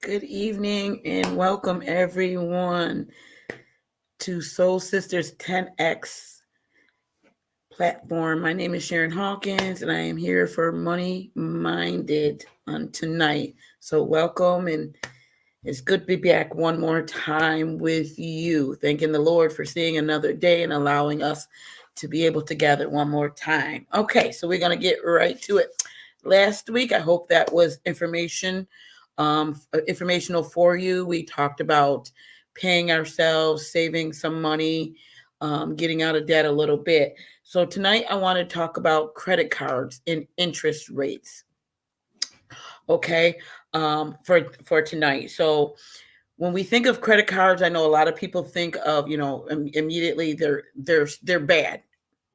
Good evening and welcome everyone to Soul Sisters 10X platform. My name is Sharon Hawkins and I am here for Money Minded on tonight. So welcome, and it's good to be back one more time with you. Thanking the Lord for seeing another day and allowing us to be able to gather one more time. Okay, so we're going to get right to it. Last week, I hope that was informational for you. We talked about paying ourselves, saving some money, getting out of debt a little bit. So tonight, I want to talk about credit cards and interest rates. Okay, for tonight. So when we think of credit cards, I know a lot of people think of, immediately they're bad.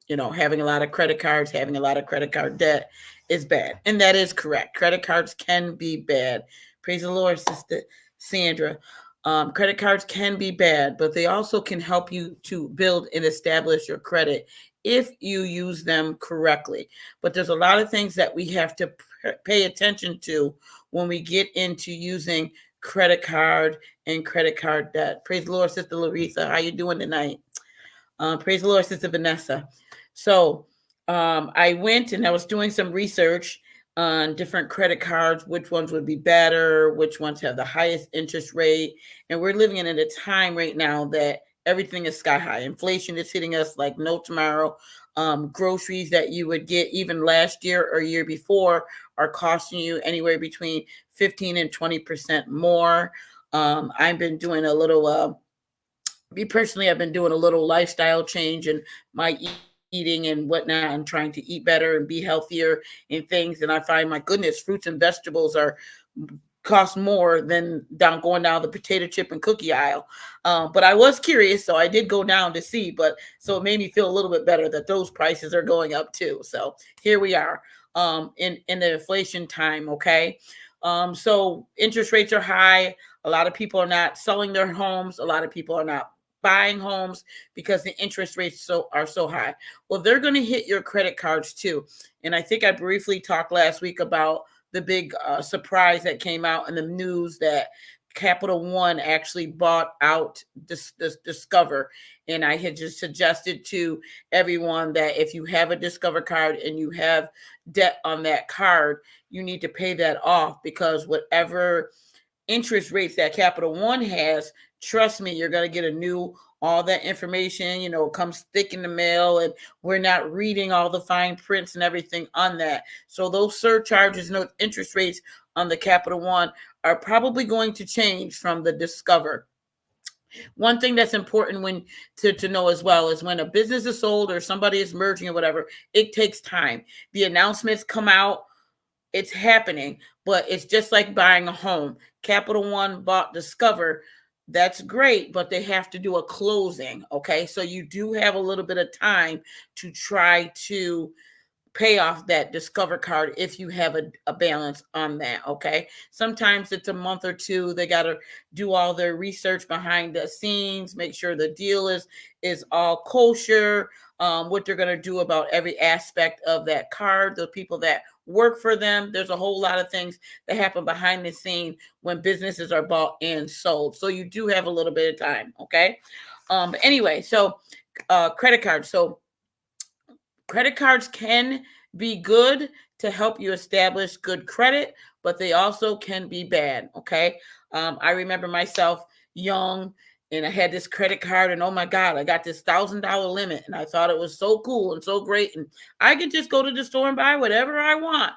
Having a lot of credit cards, having a lot of credit card debt is bad. And that is correct. Credit cards can be bad. Praise the Lord, Sister Sandra. Credit cards can be bad, but they also can help you to build and establish your credit if you use them correctly. But there's a lot of things that we have to pay attention to when we get into using credit card and credit card debt. Praise the Lord, Sister Larissa. How you doing tonight? Praise the Lord, Sister Vanessa. So I went and I was doing some research on different credit cards, which ones would be better, which ones have the highest interest rate. And we're living in a time right now that everything is sky high. Inflation is hitting us like no tomorrow. Groceries that you would get even last year or year before are costing you anywhere between 15 and 20% more. I've been doing a little me personally, I've been doing a little lifestyle change in my eating and whatnot, and trying to eat better and be healthier in things. And I find, my goodness, fruits and vegetables are cost more than going down the potato chip and cookie aisle. But I was curious, so I did go down to see. But so it made me feel a little bit better that those prices are going up too. So here we are in the inflation time. Okay, so interest rates are high. A lot of people are not selling their homes. A lot of people are not buying homes because the interest rates are so high. Well, they're going to hit your credit cards too. And I think I briefly talked last week about the big surprise that came out in the news that Capital One actually bought out Discover. And I had just suggested to everyone that if you have a Discover card and you have debt on that card, you need to pay that off, because whatever interest rates that Capital One has, trust me, you're going to get all that information, comes thick in the mail, and we're not reading all the fine prints and everything on that. So those surcharges and those interest rates on the Capital One are probably going to change from the Discover. One thing that's important to know as well is when a business is sold or somebody is merging or whatever, it takes time. The announcements come out, it's happening, but it's just like buying a home. Capital One bought Discover. That's great, but they have to do a closing. Okay. So you do have a little bit of time to try to pay off that Discover card if you have a balance on that. Okay. Sometimes it's a month or two. They got to do all their research behind the scenes, make sure the deal is all kosher, what they're going to do about every aspect of that card, the people that work for them. There's a whole lot of things that happen behind the scene when businesses are bought and sold. So you do have a little bit of time. Okay. But anyway, so credit cards. So credit cards can be good to help you establish good credit, but they also can be bad. Okay. I remember myself young, and I had this credit card, and oh my God, I got this $1,000 limit, and I thought it was so cool and so great. And I could just go to the store and buy whatever I want.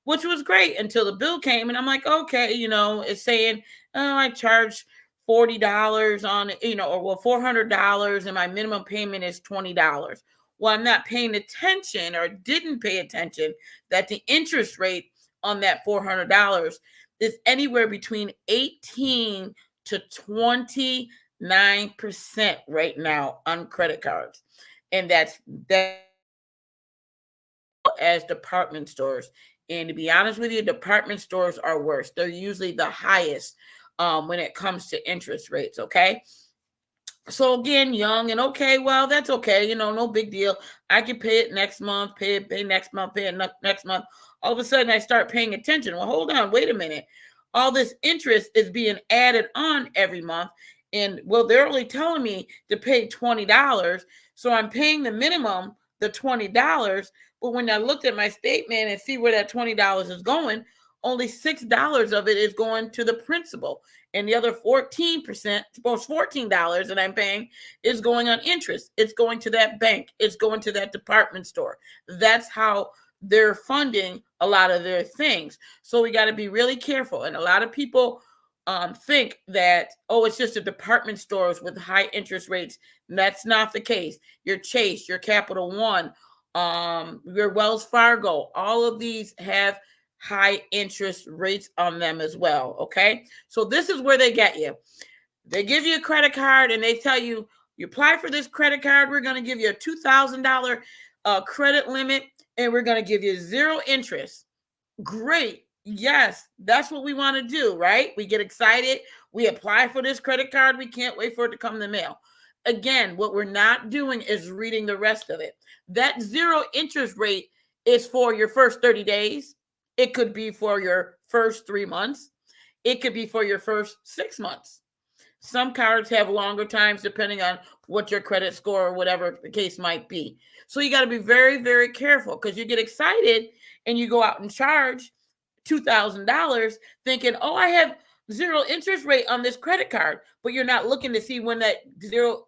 Which was great until the bill came, and I'm like, okay, it's saying, oh, I charged $40 on it, or $400, and my minimum payment is $20. Well, I'm not paying attention, or didn't pay attention, that the interest rate on that $400 is anywhere between 18 to 29% right now on credit cards. And that's as department stores. And to be honest with you, department stores are worse. They're usually the highest when it comes to interest rates. Okay. So again, young, and okay, well, that's okay. No big deal. I can pay it next month, pay next month, pay it next month. All of a sudden I start paying attention. Well, hold on, wait a minute. all this interest is being added on every month. And well, they're only telling me to pay $20. So I'm paying the minimum, the $20. But when I looked at my statement and see where that $20 is going, only $6 of it is going to the principal. And the other 14%, suppose $14 that I'm paying, is going on interest. It's going to that bank. It's going to that department store. That's how they're funding a lot of their things. So we got to be really careful. And a lot of people think that, oh, it's just the department stores with high interest rates. That's not the case. Your Chase, your Capital One, your Wells Fargo, all of these have high interest rates on them as well. Okay. So this is where they get you. They give you a credit card and they tell you, you apply for this credit card, we're going to give you a $2,000 credit limit and we're going to give you zero interest. Great. Yes, that's what we want to do, right? We get excited. We apply for this credit card. We can't wait for it to come in the mail. Again, what we're not doing is reading the rest of it. That zero interest rate is for your first 30 days. It could be for your first 3 months. It could be for your first 6 months. Some cards have longer times depending on what your credit score or whatever the case might be. So you got to be very, very careful because you get excited and you go out and charge $2,000 thinking, oh, I have zero interest rate on this credit card, but you're not looking to see when that zero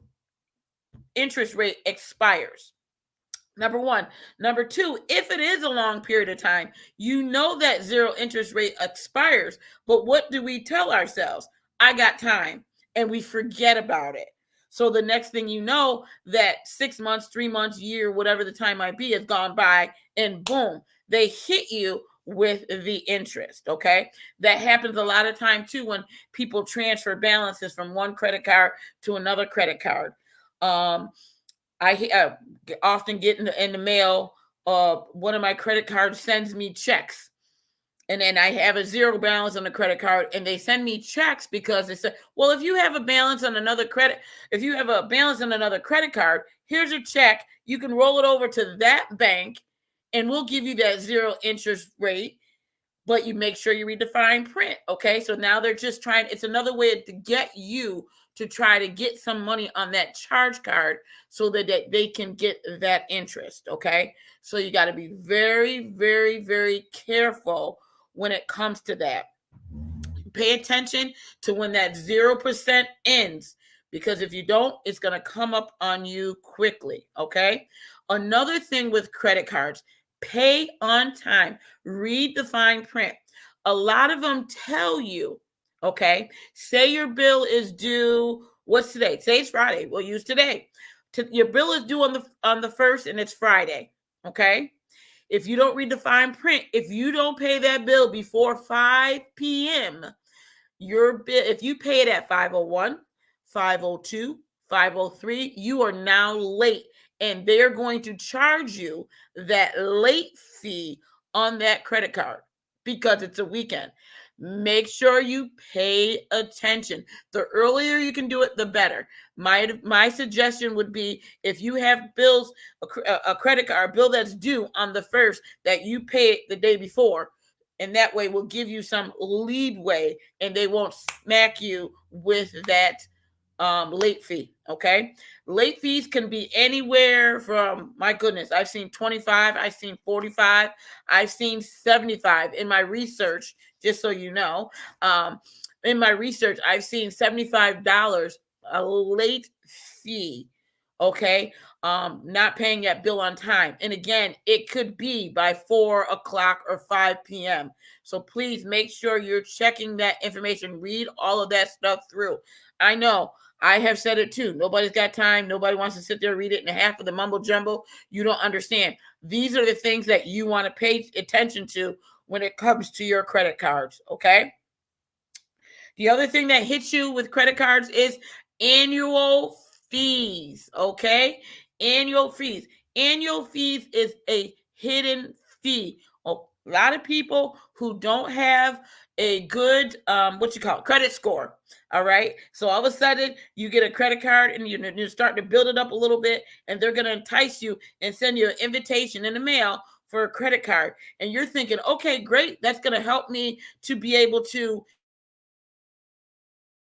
interest rate expires. Number one. Number two, if it is a long period of time, you know that zero interest rate expires. But what do we tell ourselves? I got time. And we forget about it. So the next thing you know, that 6 months, 3 months, year, whatever the time might be, has gone by, and boom, they hit you with the interest. Okay. That happens a lot of time too when people transfer balances from one credit card to another credit card. I often get in the mail, one of my credit cards sends me checks. And then I have a zero balance on the credit card and they send me checks because they said, well, if you have a balance on another credit, if you have a balance on another credit card, here's a check. You can roll it over to that bank and we'll give you that zero interest rate, but you make sure you read the fine print. Okay. So now they're just trying, it's another way to get you to try to get some money on that charge card so that they can get that interest. Okay. So you got to be very, very, very careful when it comes to that. Pay attention to when that 0% ends, because if you don't, it's going to come up on you quickly. Okay. Another thing with credit cards, pay on time. Read the fine print. A lot of them tell you, okay, say your bill is due, what's today? Say it's Friday. We'll use today. Your bill is due on the 1st and it's Friday. Okay. If you don't read the fine print, if you don't pay that bill before 5 p.m., your bill, if you pay it at 5:01, 5:02, 5:03, you are now late. And they're going to charge you that late fee on that credit card because it's a weekend. Make sure you pay attention. The earlier you can do it, the better. My suggestion would be, if you have bills, a credit card bill that's due on the 1st, that you pay it the day before. And that way will give you some leadway and they won't smack you with that late fee. Okay. Late fees can be anywhere from, my goodness, I've seen 25, I've seen 45, I've seen 75 in my research, just so you know. In my research, I've seen $75 a late fee. Okay. Not paying that bill on time. And again, it could be by 4 o'clock or 5 p.m. So please make sure you're checking that information. Read all of that stuff through. I know I have said it too. Nobody's got time. Nobody wants to sit there and read it in half of the mumble jumble. You don't understand. These are the things that you want to pay attention to when it comes to your credit cards. Okay. The other thing that hits you with credit cards is annual fees. Okay. Annual fees. Annual fees is a hidden fee. A lot of people who don't have a good credit score. All right. So all of a sudden you get a credit card and you're starting to build it up a little bit, and they're going to entice you and send you an invitation in the mail for a credit card. And you're thinking, okay, great. That's going to help me to be able to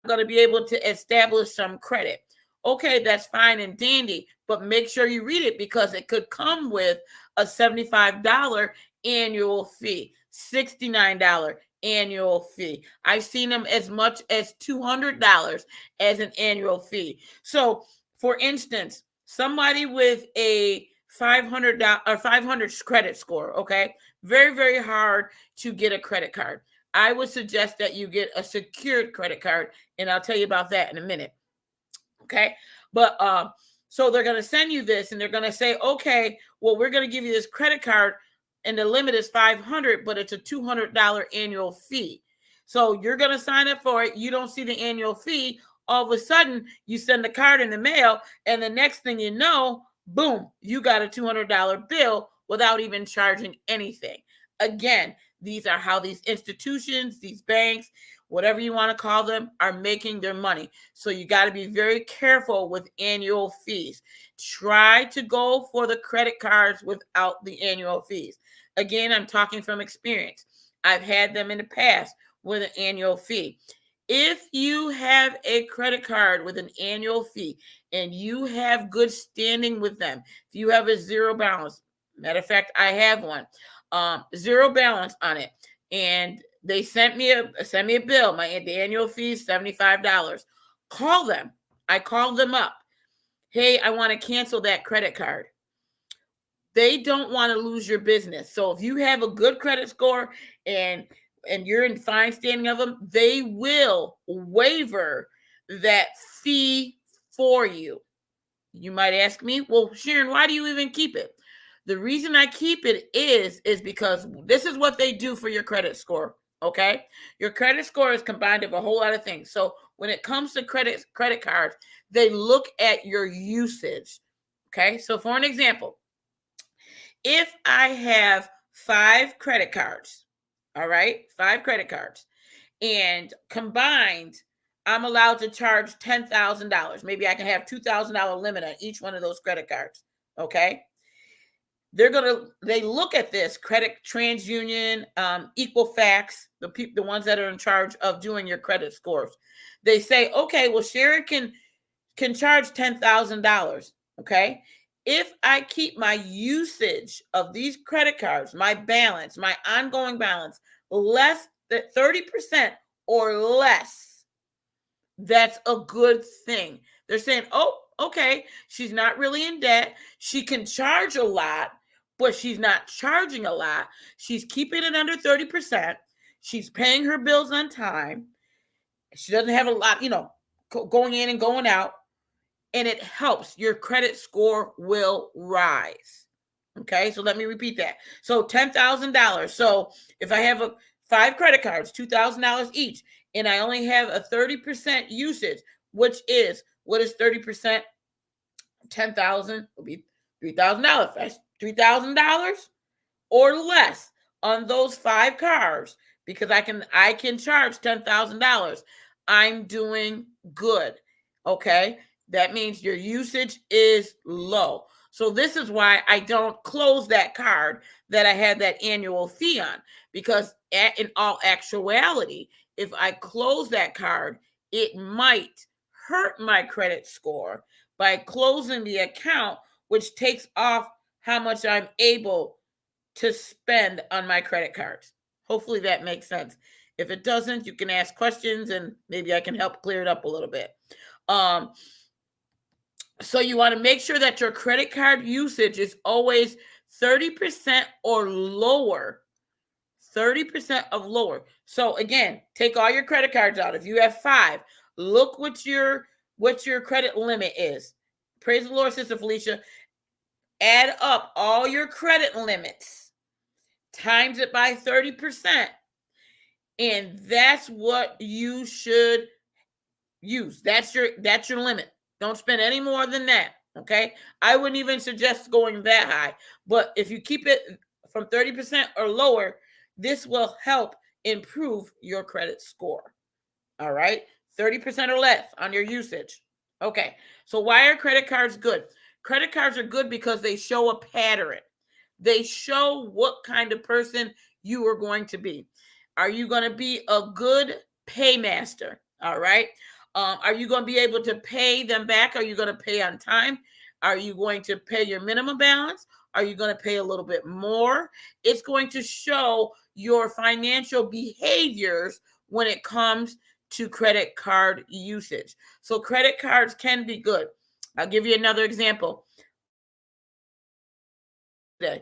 going to be able to establish some credit. Okay, that's fine and dandy, but make sure you read it because it could come with a $75 annual fee, $69 annual fee. I've seen them as much as $200 as an annual fee. So, for instance, somebody with a $500 or 500 credit score, okay, very, very hard to get a credit card. I would suggest that you get a secured credit card, and I'll tell you about that in a minute. Okay. But so they're going to send you this and they're going to say, okay, well, we're going to give you this credit card and the limit is $500, but it's a $200 annual fee. So you're going to sign up for it. You don't see the annual fee. All of a sudden, you send the card in the mail, and the next thing you know, boom, you got a $200 bill without even charging anything. Again, these are how these institutions, these banks, whatever you want to call them, are making their money. So you got to be very careful with annual fees. Try to go for the credit cards without the annual fees. Again, I'm talking from experience. I've had them in the past with an annual fee. If you have a credit card with an annual fee and you have good standing with them, if you have a zero balance, matter of fact, I have one, zero balance on it, and they sent me a bill. The annual fee is $75. Call them. I called them up. Hey, I want to cancel that credit card. They don't want to lose your business. So if you have a good credit score and you're in fine standing of them, they will waiver that fee for you. You might ask me, well, Sharon, why do you even keep it? The reason I keep it is because this is what they do for your credit score. Okay. Your credit score is combined of a whole lot of things. So when it comes to credit cards, they look at your usage. Okay. So for an example, if I have 5 credit cards, all right, 5 credit cards, and combined, I'm allowed to charge $10,000. Maybe I can have $2,000 limit on each one of those credit cards. Okay. They look at this, Credit TransUnion, Equifax, the ones that are in charge of doing your credit scores. They say, okay, well, Sharon can charge $10,000. Okay. If I keep my usage of these credit cards, my balance, my ongoing balance, less than 30% or less, that's a good thing. They're saying, oh, okay, she's not really in debt. She can charge a lot, but she's not charging a lot. She's keeping it under 30%. She's paying her bills on time. She doesn't have a lot, going in and going out. And it helps. Your credit score will rise. Okay, so let me repeat that. So $10,000. So if I have 5 credit cards, $2,000 each, and I only have a 30% usage, what is 30%? 10,000 will be $3,000. That's $3,000 or less on those 5 cards because I can charge $10,000. I'm doing good. Okay, that means your usage is low. So this is why I don't close that card that I had that annual fee on, because in all actuality, if I close that card, it might hurt my credit score by closing the account, which takes off how much I'm able to spend on my credit cards. Hopefully that makes sense. If it doesn't, you can ask questions and maybe I can help clear it up a little bit. So you want to make sure that your credit card usage is always 30% or lower. 30% of lower. So again, take all your credit cards out. If you have 5, look what your credit limit is. Praise the Lord, Sister Felicia. Add up all your credit limits, times it by 30%. And that's what you should use. That's your limit. Don't spend any more than that. Okay. I wouldn't even suggest going that high, but if you keep it from 30% or lower, this will help improve your credit score. All right. 30% or less on your usage. Okay. So why are credit cards good? Credit cards are good because they show a pattern. They show what kind of person you are going to be. Are you going to be a good paymaster? All right. Are you going to be able to pay them back? Are you going to pay on time? Are you going to pay your minimum balance? Are you going to pay a little bit more? It's going to show your financial behaviors when it comes to credit card usage. So credit cards can be good. I'll give you another example. I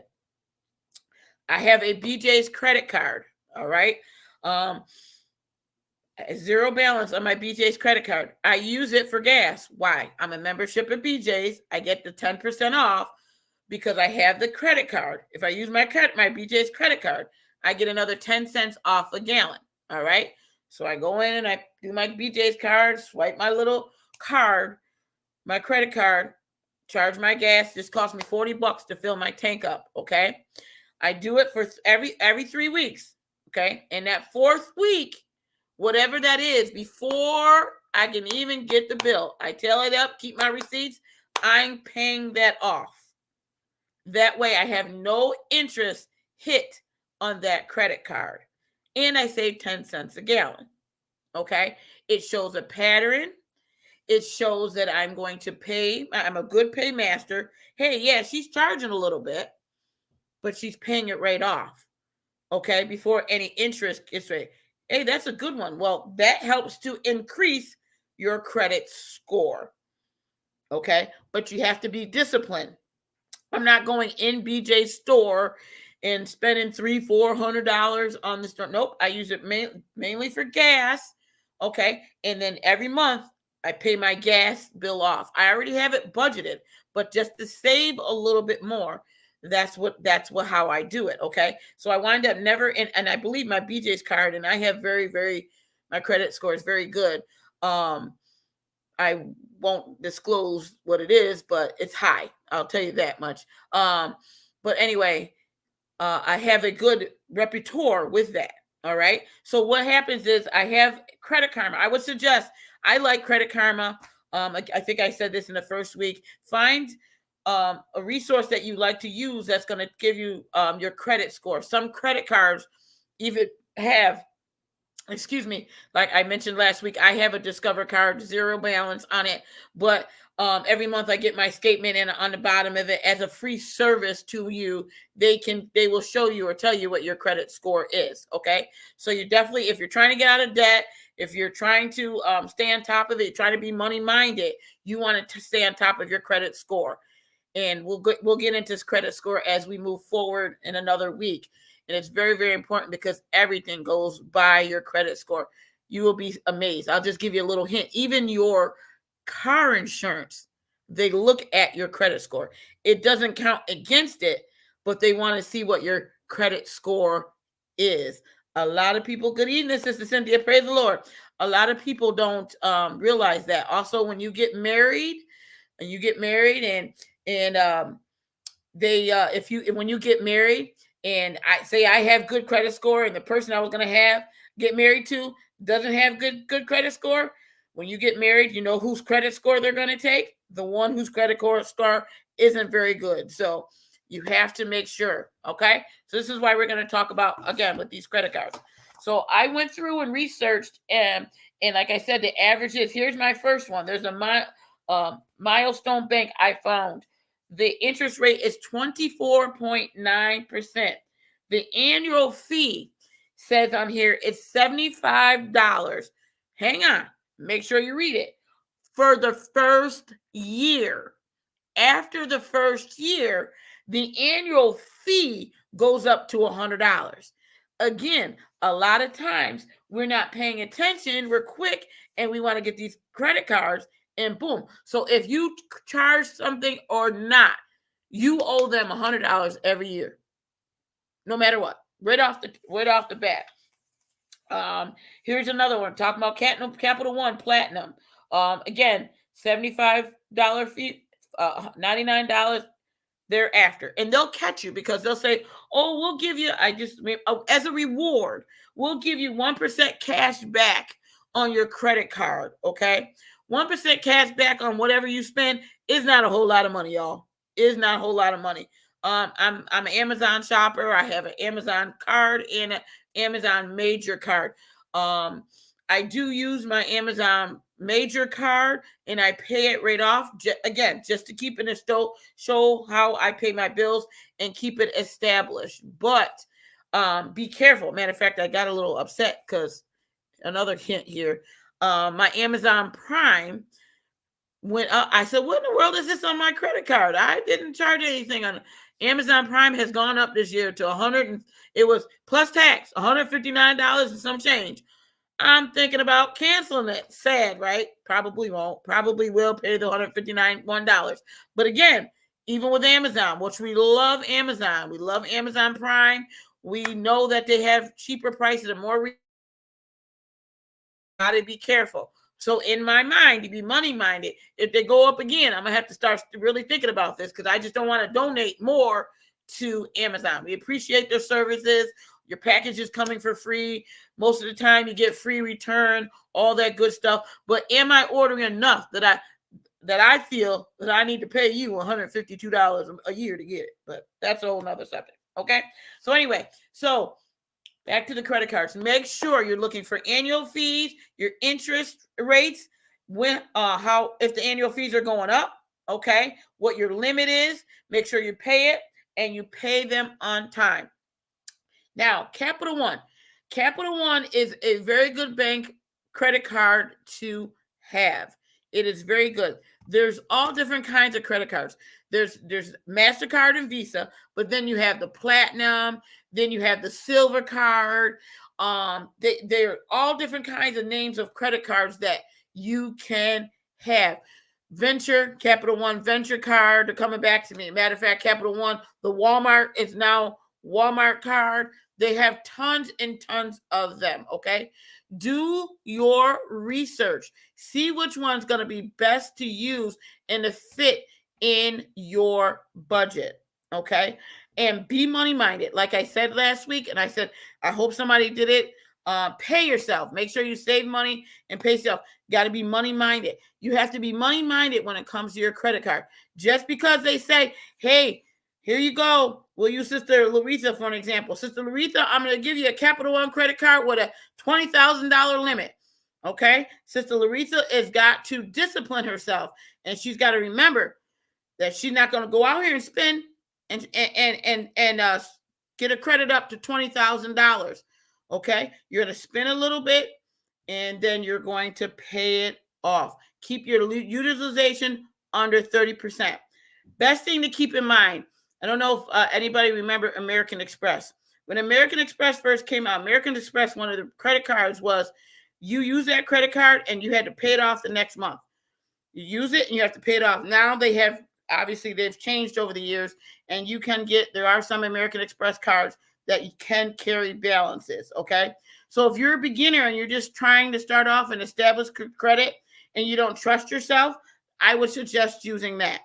have a BJ's credit card. All right. Zero balance on my BJ's credit card. I use it for gas. Why? I'm a membership at BJ's. I get the 10% off because I have the credit card. If I use my BJ's credit card, I get another 10 cents off a gallon. All right. So I go in and I do my BJ's card, swipe my little card, my credit card, charge my gas. Just cost me $40 to fill my tank up. Okay. I do it for every 3 weeks. Okay. And that fourth week, whatever that is, before I can even get the bill, I tell it up, keep my receipts. I'm paying that off. That way I have no interest hit on that credit card. And I save 10 cents a gallon. Okay. It shows a pattern. It shows that I'm going to pay. I'm a good paymaster. Hey, yeah, she's charging a little bit, but she's paying it right off. Okay. Before any interest gets ready. Hey, that's a good one. Well, that helps to increase your credit score. Okay. But you have to be disciplined. I'm not going in BJ's store and spending $300-$400 on the store. Nope. I use it mainly for gas. Okay. And then every month I pay my gas bill off. I already have it budgeted, but just to save a little bit more, that's how I do it. Okay. So I wind up never, and I believe my BJ's card, and I have my credit score is very good. I won't disclose what it is, but it's high. I'll tell you that much. But anyway, I have a good repertoire with that. All right. So what happens is I have Credit Karma. I would suggest, I like Credit Karma. I think I said this in the first week. Find a resource that you like to use that's going to give you your credit score. Some credit cards even have, like I mentioned last week, I have a Discover card, zero balance on it, but every month I get my statement, and on the bottom of it, as a free service to you, they will show you or tell you what your credit score is. Okay. So you definitely, if you're trying to get out of debt, if you're trying to stay on top of it, trying to be money minded, you want to stay on top of your credit score. And we'll get into this credit score as we move forward in another week. And it's very, very important because everything goes by your credit score. You will be amazed. I'll just give you a little hint. Even your car insurance, they look at your credit score. It doesn't count against it, but they want to see what your credit score is. A lot of people, good evening, Sister Cynthia, praise the Lord. A lot of people don't realize that. Also, when you get married, when you get married and I say I have good credit score, and the person I was going to get married to doesn't have good credit score, when you get married, you know whose credit score they're going to take? The one whose credit score isn't very good. So you have to make sure. Okay. So this is why we're going to talk about, again, with these credit cards. So I went through and researched, and like I said, the average is, here's my first one. There's a Milestone Bank I found. The interest rate is 24.9%. The annual fee says on here it's $75. Hang on. Make sure you read it. For the first year. After the first year, the annual fee goes up to $100. Again, a lot of times we're not paying attention. We're quick and we want to get these credit cards, and boom. So if you charge something or not, you owe them $100 every year, no matter what. Right off the bat. Here's another one talking about Capital One Platinum. Again, $75 fee, $99 thereafter, and they'll catch you because they'll say, "Oh, we'll give you." As a reward, we'll give you 1% cash back on your credit card. Okay, 1% cash back on whatever you spend is not a whole lot of money, y'all. Is not a whole lot of money. I'm an Amazon shopper. I have an Amazon card and an Amazon Major card. I do use my Amazon major card and I pay it right off. Again, just to keep it show how I pay my bills and keep it established. But be careful. Matter of fact, I got a little upset because another hint here. My Amazon Prime went up. I said, what in the world is this on my credit card? I didn't charge anything on Amazon Prime. Has gone up this year to 100 and it was plus tax, $159 and some change. I'm thinking about canceling it. Sad, right? Probably won't. Probably will pay the $159. But again, even with Amazon, which we love Amazon. We love Amazon Prime. We know that they have cheaper prices and more. Gotta be careful. So in my mind, to be money minded, if they go up again, I'm gonna have to start really thinking about this because I just don't want to donate more to Amazon. We appreciate their services. Your package is coming for free. Most of the time you get free return, all that good stuff. But am I ordering enough that I feel that I need to pay you $152 a year to get it? But that's a whole nother subject. Okay. So anyway, back to the credit cards. Make sure you're looking for annual fees, your interest rates, if the annual fees are going up, okay, what your limit is. Make sure you pay it and you pay them on time. Now, Capital One. Capital One is a very good bank credit card to have. It is very good. There's all different kinds of credit cards. There's MasterCard and Visa, but then you have the Platinum, then you have the Silver card. They're all different kinds of names of credit cards that you can have. Capital One Venture card, they're coming back to me. Matter of fact, Capital One, the Walmart is now Walmart card. They have tons and tons of them, okay? Do your research. See which one's going to be best to use and to fit in your budget, okay? And be money-minded. Like I said last week, and I said, I hope somebody did it. Pay yourself. Make sure you save money and pay yourself. Got to be money-minded. You have to be money-minded when it comes to your credit card. Just because they say, hey, here you go. We'll use Sister Laretha for an example. Sister Laretha, I'm going to give you a Capital One credit card with a $20,000 limit. Okay? Sister Laretha has got to discipline herself. And she's got to remember that she's not going to go out here and spend and get a credit up to $20,000. Okay? You're going to spend a little bit and then you're going to pay it off. Keep your utilization under 30%. Best thing to keep in mind, I don't know if anybody remember American Express. When American Express first came out, American Express, one of the credit cards was you use that credit card and you had to pay it off the next month. You use it and you have to pay it off. Now they've changed over the years and there are some American Express cards that you can carry balances, okay? So if you're a beginner and you're just trying to start off and establish credit and you don't trust yourself, I would suggest using that.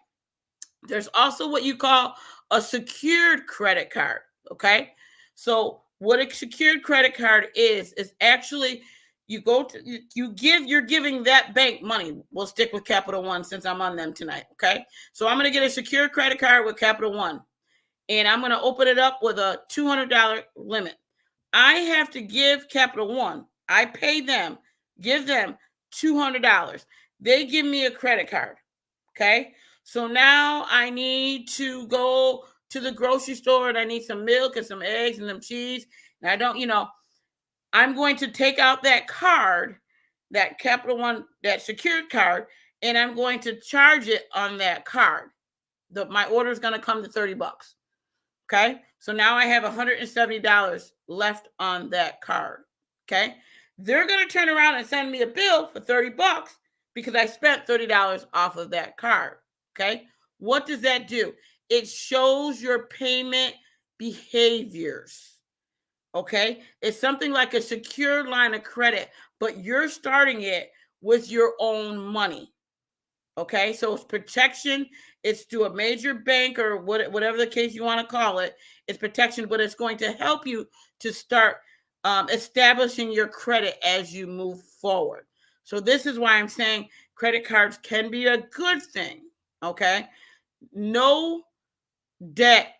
There's also what you call a secured credit card, okay? So what a secured credit card is actually you're giving that bank money. We'll stick with Capital One since I'm on them tonight, okay? So I'm going to get a secured credit card with Capital One, and I'm going to open it up with a $200 limit. I have to give Capital One, give them $200. They give me a credit card, okay? So now I need to go to the grocery store and I need some milk and some eggs and some cheese. And I'm going to take out that card, that Capital One, that secured card, and I'm going to charge it on that card. My order is going to come to $30. Okay. So now I have $170 left on that card. Okay. They're going to turn around and send me a bill for $30 because I spent $30 off of that card. Okay. What does that do? It shows your payment behaviors. Okay. It's something like a secured line of credit, but you're starting it with your own money. Okay. So it's protection. It's to a major bank or whatever the case you want to call it. It's protection, but it's going to help you to start establishing your credit as you move forward. So this is why I'm saying credit cards can be a good thing. Okay. No debt,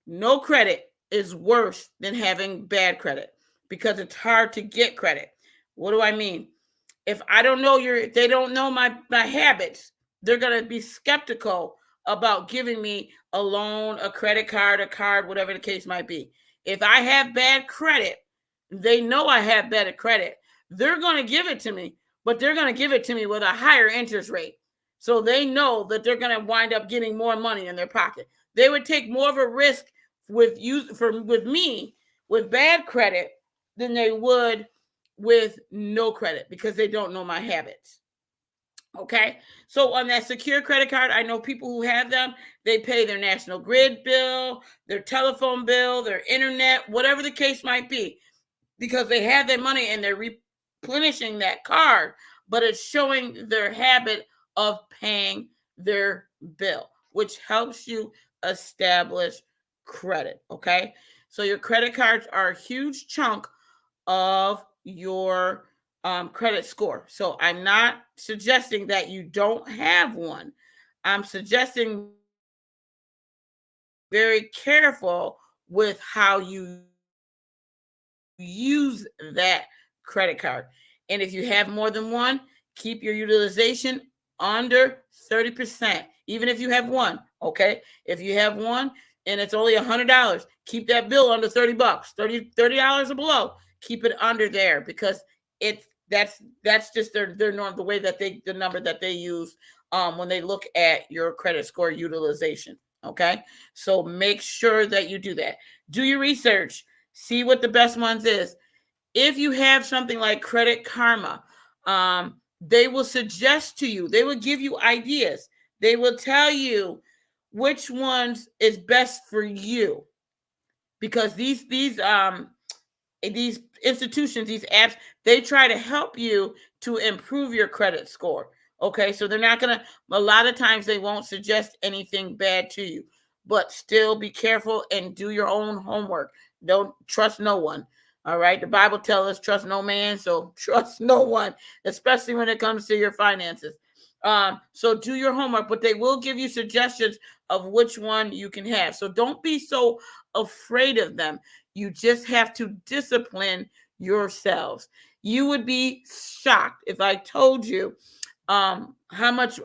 no credit is worse than having bad credit because it's hard to get credit. What do I mean? If I don't know they don't know my habits, they're going to be skeptical about giving me a loan, a credit card, a card, whatever the case might be. If I have bad credit, they know I have bad credit. They're going to give it to me, but they're going to give it to me with a higher interest rate. So they know that they're going to wind up getting more money in their pocket. They would take more of a risk with me with bad credit than they would with no credit because they don't know my habits. Okay, so on that secure credit card, I know people who have them, they pay their National Grid bill, their telephone bill, their internet, whatever the case might be, because they have their money and they're replenishing that card, but it's showing their habit of paying their bill, which helps you establish credit. Okay, so your credit cards are a huge chunk of your credit score. So I'm not suggesting that you don't have one. I'm suggesting very careful with how you use that credit card. And if you have more than one, keep your utilization under 30%, even if you have one. Okay. If you have one and it's only $100, keep that bill under $30, $30 or below. Keep it under there because that's just their norm, the way that the number that they use when they look at your credit score utilization. Okay, so make sure that you do that. Do your research. See what the best ones is. If you have something like Credit Karma, they will suggest to you. They will give you ideas. They will tell you which ones is best for you because these institutions, these apps, they try to help you to improve your credit score. Okay, so they're not going to, a lot of times they won't suggest anything bad to you, but still be careful and do your own homework. Don't trust no one. All right, the Bible tells us trust no man, so trust no one, especially when it comes to your finances. So do your homework, but they will give you suggestions of which one you can have. So don't be so afraid of them. You just have to discipline yourselves. You would be shocked if I told you how much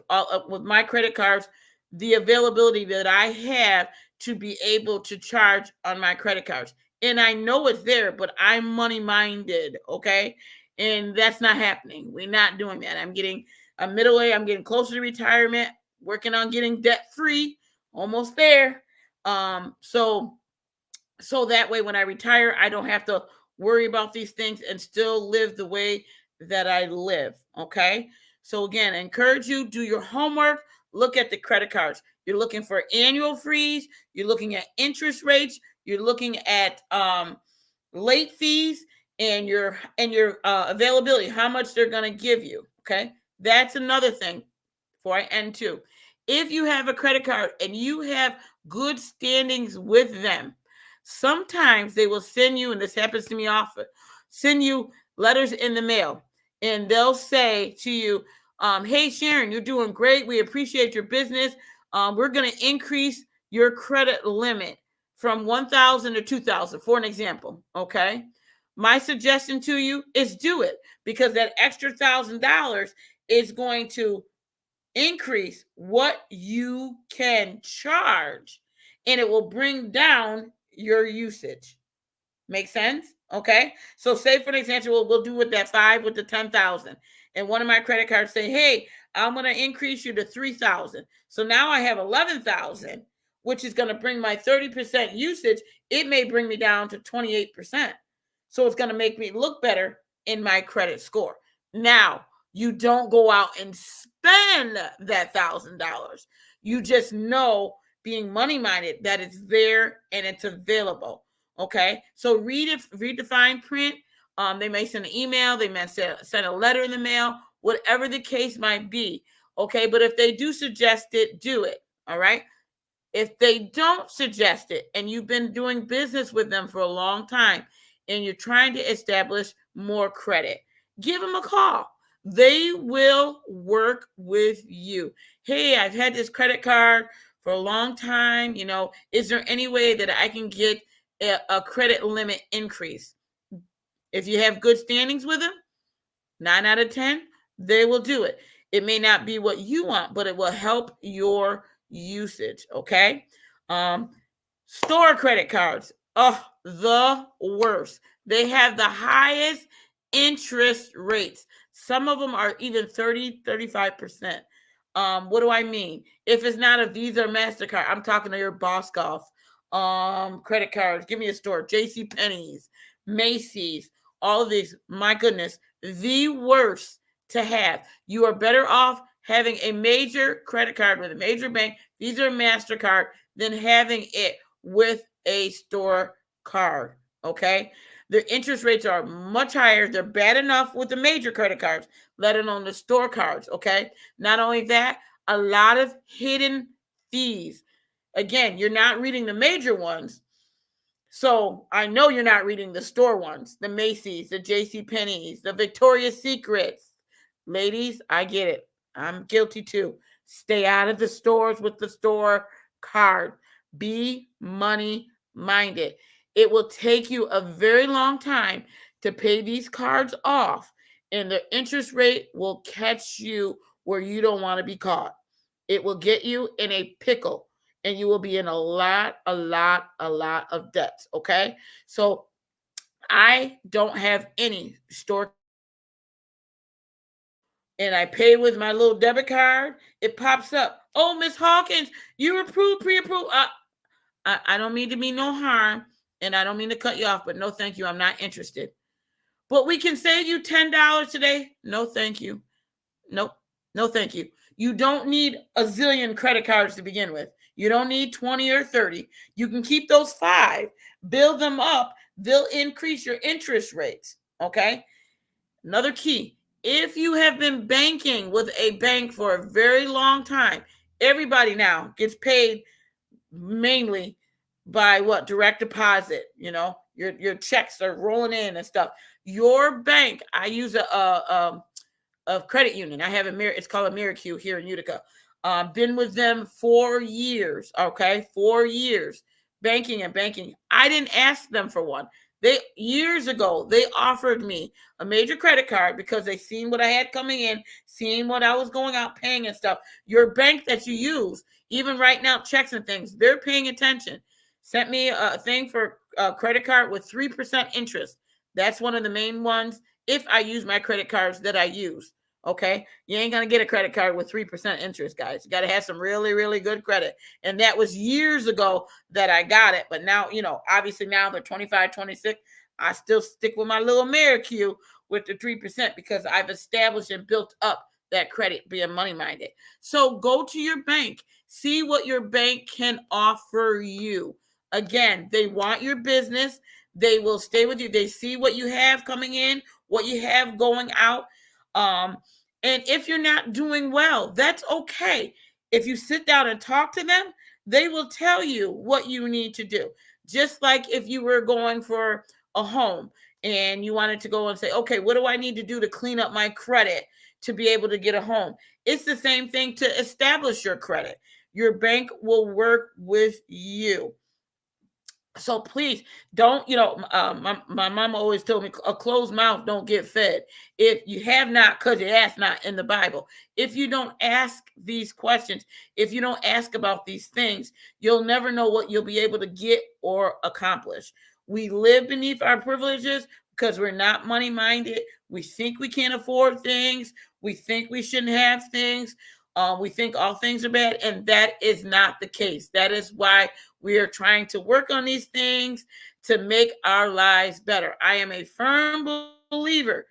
with my credit cards, the availability that I have to be able to charge on my credit cards. And I know it's there, but I'm money minded. Okay. And that's not happening. We're not doing that. I'm middle way. I'm getting closer to retirement, working on getting debt free, almost there. So that way when I retire, I don't have to worry about these things and still live the way that I live. Okay. So again, I encourage you, do your homework, look at the credit cards. You're looking for annual fees. You're looking at interest rates. You're looking at late fees and your availability, how much they're going to give you. Okay. That's another thing before I end too. If you have a credit card and you have good standings with them, sometimes they will send you, and this happens to me often, send you letters in the mail, and they'll say to you, hey, Sharon, you're doing great. We appreciate your business. We're going to increase your credit limit from 1,000 to 2,000, for an example. Okay. My suggestion to you is do it because that extra $1,000 is going to increase what you can charge and it will bring down your usage. Make sense? Okay. So say for an example, we'll do with that 5 with the 10,000 and one of my credit cards say, hey, I'm going to increase you to 3,000. So now I have 11,000, which is going to bring my 30% usage. It may bring me down to 28%. So it's going to make me look better in my credit score. Now, you don't go out and spend that $1,000. You just know, being money minded, that it's there and it's available. Okay. So read the fine print. They may send an email. They may send a letter in the mail, whatever the case might be. Okay. But if they do suggest it, do it. All right. If they don't suggest it and you've been doing business with them for a long time and you're trying to establish more credit, give them a call. They will work with you. Hey, I've had this credit card for a long time. Is there any way that I can get a credit limit increase? If you have good standings with them, 9 out of 10, they will do it. It may not be what you want, but it will help your usage. Okay. Um, Store credit cards. Oh, the worst. They have the highest interest rates. Some of them are even 30, 35%. What do I mean? If it's not a Visa or MasterCard, I'm talking to your Boscov credit cards. Give me a store. JC Penney's, Macy's, all of these. My goodness, the worst to have. You are better off having a major credit card with a major bank, Visa or MasterCard, than having it with a store card. Okay. The interest rates are much higher. They're bad enough with the major credit cards, let alone the store cards. Okay. Not only that, a lot of hidden fees. Again, you're not reading the major ones. So I know you're not reading the store ones, the Macy's, the JC Penney's, the Victoria's Secrets. Ladies, I get it. I'm guilty too. Stay out of the stores with the store card. Be money minded. It will take you a very long time to pay these cards off, and the interest rate will catch you where you don't want to be caught. It will get you in a pickle, and you will be in a lot of debts. Okay. So I don't have any store, and I pay with my little debit card. It pops up. Oh, Miss Hawkins, you approved, pre-approved. I don't mean to mean no harm, and I don't mean to cut you off, but no, thank you. I'm not interested. But we can save you $10 today. No, thank you. Nope. No, thank you. You don't need a zillion credit cards to begin with. You don't need 20 or 30. You can keep those 5, build them up. They'll increase your interest rates. Okay. Another key. If you have been banking with a bank for a very long time, everybody now gets paid mainly by what? Direct deposit. Your checks are rolling in and stuff. Your bank, I use a credit union. I have it's called Amerique here in Utica. Been with them 4 years. Okay, 4 years banking. I didn't ask them for one. Years ago, they offered me a major credit card because they seen what I had coming in, seen what I was going out paying and stuff. Your bank that you use, even right now, checks and things, they're paying attention. Sent me a thing for a credit card with 3% interest. That's one of the main ones if I use my credit cards that I use. Okay. You ain't going to get a credit card with 3% interest, guys. You got to have some really, really good credit. And that was years ago that I got it. But now, obviously now they're 25, 26. I still stick with my little Amerique with the 3% because I've established and built up that credit, being money minded. So go to your bank, see what your bank can offer you. Again, they want your business. They will stay with you. They see what you have coming in, what you have going out. And if you're not doing well, that's okay. If you sit down and talk to them, they will tell you what you need to do. Just like if you were going for a home and you wanted to go and say, okay, what do I need to do to clean up my credit to be able to get a home? It's the same thing to establish your credit. Your bank will work with you. So please don't, my mom always told me a closed mouth don't get fed. If you have not, because you ask not in the Bible. If you don't ask these questions, if you don't ask about these things, you'll never know what you'll be able to get or accomplish. We live beneath our privileges because we're not money minded. We think we can't afford things. We think we shouldn't have things. We think all things are bad, and that is not the case. That is why we are trying to work on these things to make our lives better. I am a firm believer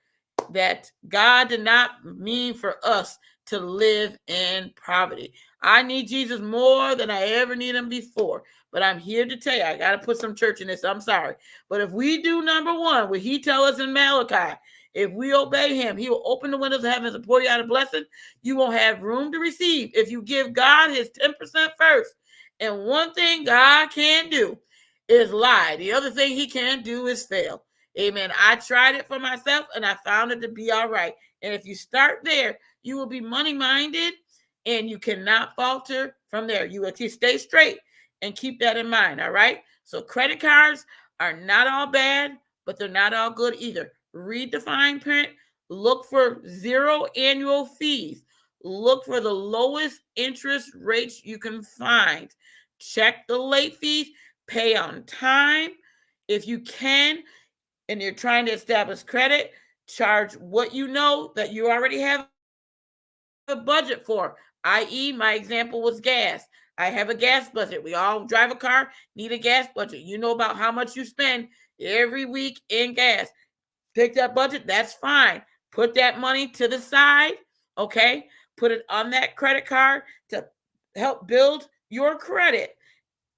that God did not mean for us to live in poverty. I need Jesus more than I ever need him before. But I'm here to tell you, I got to put some church in this. I'm sorry. But if we do number one, what he tell us in Malachi, if we obey him, he will open the windows of heaven and pour you out a blessing. You won't have room to receive if you give God his 10% first. And one thing God can't do is lie. The other thing he can't do is fail. Amen. I tried it for myself and I found it to be all right. And if you start there, you will be money minded and you cannot falter from there. You will stay straight and keep that in mind. All right. So credit cards are not all bad, but they're not all good either. Read the fine print, Look for 0 annual fees. Look for the lowest interest rates you can find. Check the late fees. Pay on time. If you can, and you're trying to establish credit, charge what you know that you already have a budget for, i.e., my example was gas. I have a gas budget. We all drive a car, need a gas budget. You know about how much you spend every week in gas. Pick that budget, that's fine. Put that money to the side, okay? Put it on that credit card to help build your credit.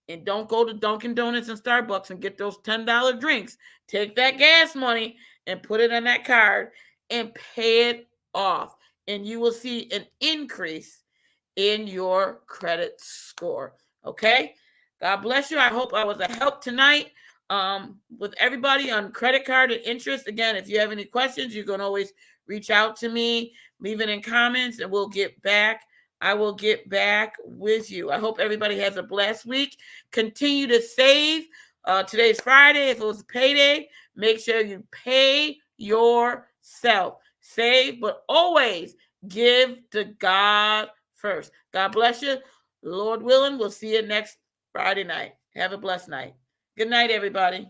And don't go to Dunkin' Donuts and Starbucks and get those $10 drinks. Take that gas money and put it on that card and pay it off. And you will see an increase in your credit score. Okay? God bless you. I hope I was a help tonight with everybody on credit card and interest. Again, if you have any questions, you can always reach out to me, leave it in comments, and we'll get back. I will get back with you. I hope everybody has a blessed week. Continue to save. Today's Friday. If it was payday, make sure you pay yourself. Save, but always give to God first. God bless you. Lord willing, we'll see you next Friday night. Have a blessed night. Good night, everybody.